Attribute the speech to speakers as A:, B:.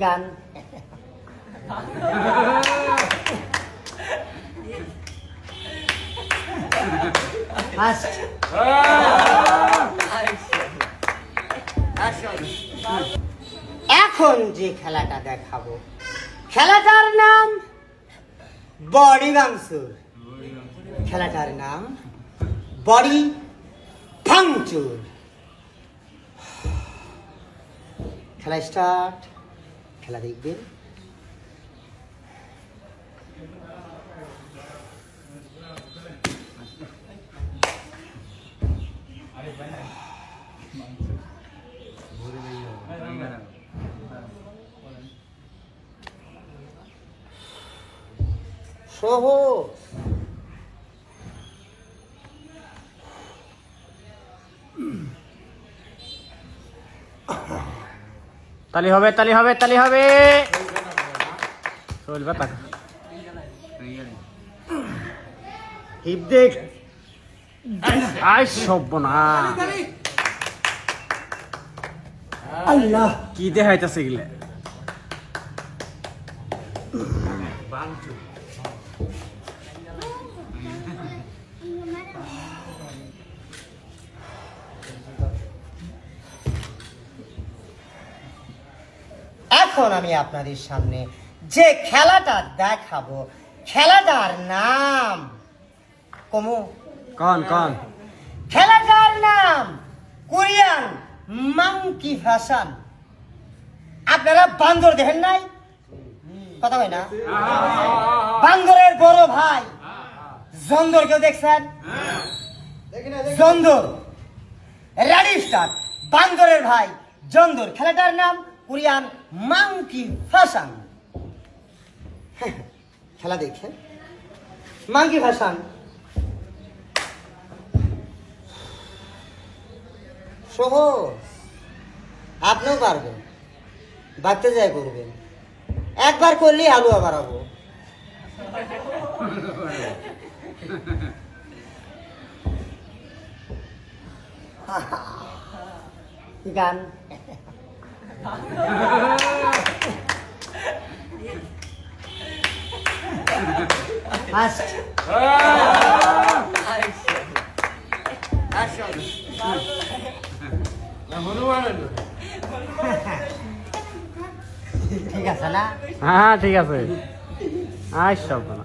A: গান এখন যে খেলাটা দেখাবো খেলাটার নাম বডি ভাঙচুর। খেলাটার নাম বডি ভাঙচুর। খেলা স্টার্ট। খেলা দেখবেন। সহজ।
B: তালি হবে, তালি হবে, তালি হবে। চলবে টাকা
A: হিপ দেখ।
B: আই সব না
A: আল্লাহ
B: কি দেখাইতেছে গেলে
A: এখন আমি আপনাদের সামনে যে খেলাটা দেখাবো খেলাটার নাম কমু
B: কন কন
A: খেলাটার নাম কোরিয়ান মাংকি ফ্যাশন। আপনারা বান্দর দেখেন নাই? কথা হয় না? বান্দরের বড় ভাই জন্দর কেউ দেখছেন? জন্দর রেডি স্টার্ট। বান্দরের ভাই জন্দর। খেলাটার নাম কোরিয়ান মাংকি ফ্যাশন। খেলা দেখেন মাংকি ফ্যাশন। সহজ। আপনিও পারবেন। বাড়তে যাই করবেন। একবার করলেই হালুয়া বাড়াবো। গান ঠিক আছে না?
B: হ্যাঁ ঠিক আছে। আই সব না